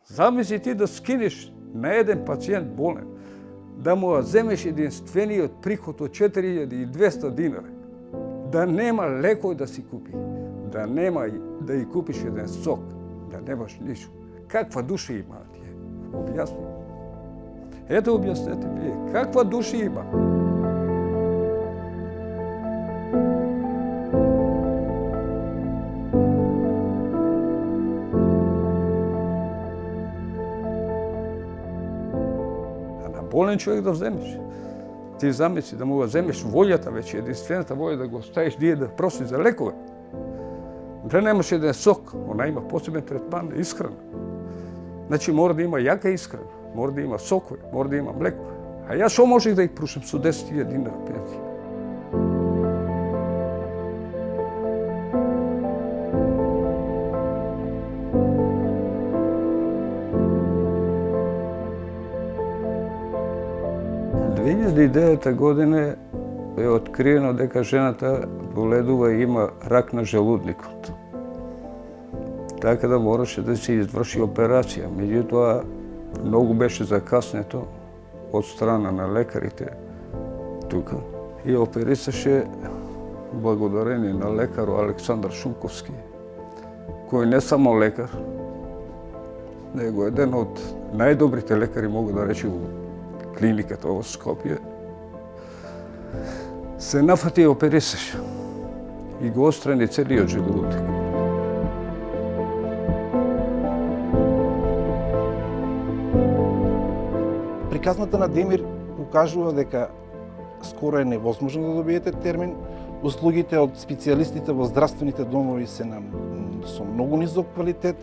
Zamisli ti da skineš na jedan pacijent bolen, da mu zemeš jedinstveniji prihod od 4200 dinara, da nema lekova da si kupi, da nema da i kupiš jedan sok, da nemaš ništa. Kakva duša ima ti je? Objasni. Eto objasnite mi, kakva duša ima? Bolen čovjek da vzemeš. Ti zamisli da mu ga vzemeš voljata već, jedinstvenata volja da ga staviš gdje da prosi za lekove. Da nemaš jedan sok, ona ima poseban tretman, ishrana. Znači mora da ima jaka ishrana, mora da ima sokove, mora da ima mleko. A ja što možeš da ih prušam su 10.000 dinara penzije. U 2009. godine je otkriveno дека ženата боледува и има рак на желудникот. Така да мораше да се изврши операција. Меѓутоа, многу беше закаснето од страна на лекарите тука. И оперисаше благодарение на лекарот Александар Шумковски, кој не само лекар, него еден од најдобрите лекари, могу да речем, клиниката во Скопје, се нафати и оперисаше и го отстрани целиот желудок. Приказната на Демир укажува дека скоро е невозможно да добиете термин. Услугите од специјалистите во здравствените домови се со многу низок квалитет.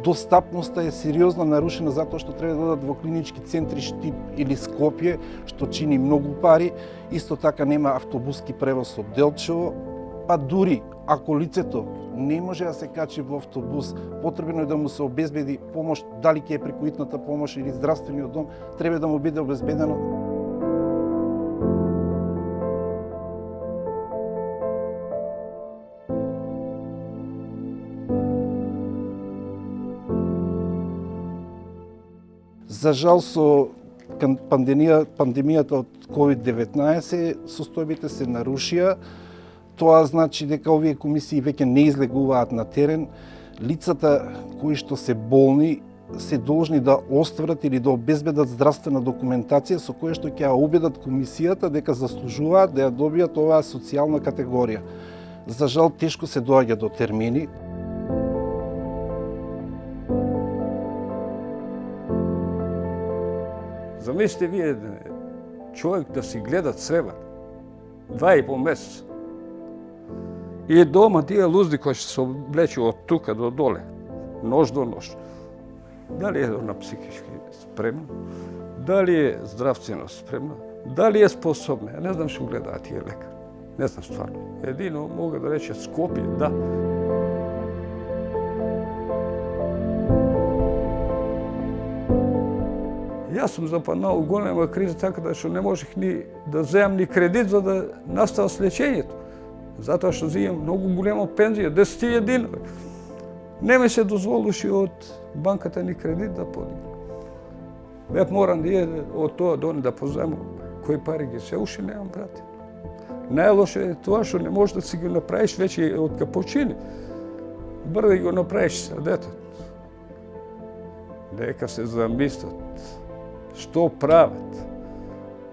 Достапноста е сериозно нарушена затоа што треба да додат во клинички центри Штип или Скопје, што чини многу пари. Исто така нема автобуски превоз од Делчево, па дури ако лицето не може да се качи во автобус, потребно е да му се обезбеди помош, дали ќе е преку итната помош или здравствениот дом, треба да му биде обезбедено. За жал, со пандемијата од COVID-19 состојбите се нарушија. Тоа значи дека овие комисии веќе не излегуваат на терен. Лицата кои што се болни се должни да остварат или да обезбедат здравствена документација со која што ќе ја убедат комисијата дека заслужуваат да ја добијат оваа социјална категорија. За жал, тешко се доаѓа до термини. Замислите вие човек да си гледа црева 2,5 месеца. И дома тие лузди кои што се облече од тука до доле, нож до нож. Дали е на психички спремна, дали е здравствено спремна, дали е способна. Ја не знам што гледаат тие лекари. Не знам стварно. Едино мога да рече Скопје, да. Јас сум западнал у голема криза, така да што не можех ни да земам ни кредит за да настава лечењето. Затоа што земам многу голема пензија, 10.000 динара. Не ми се дозволуваше од банката ни кредит да подигнам. Бев морам да иде од тоа до да поземам кои пари ги се уши немам пратено. Најлошо е тоа што не можеш да си ги направиш веќе од капучини. Брда го направиш sa детето. Дека се замислат што прават.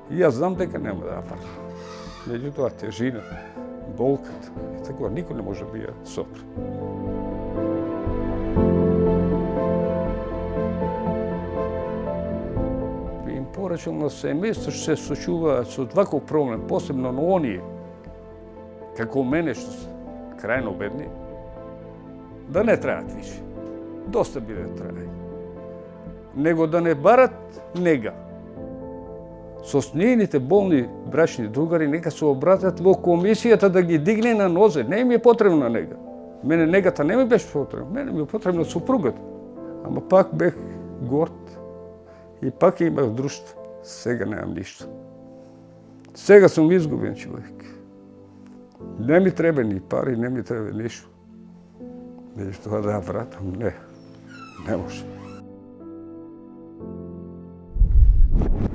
И јас знам дека нема да прават. Меѓутоа тежина, болката и така никој не може да ја сопре. Би им порачал на семејство што се сочуваат со ваков проблем, посебно на оние, како мене што се крајно бедни, да не траат више. Доста би да трае. Него да не барат нега. Со нивните болни брачни другари нека се обратат во комисијата да ги дигне на нозе. Не им е потребна нега. Мене негата не ми беше потребна. Мене ми е потребна супругата. Ама пак бех горд и пак имах друштво. Сега немам ништо. Сега сум изгубен човек. Не ми треба ни пари, не ми треба ништо. Меѓутоа да вратам, не може. Благодарам.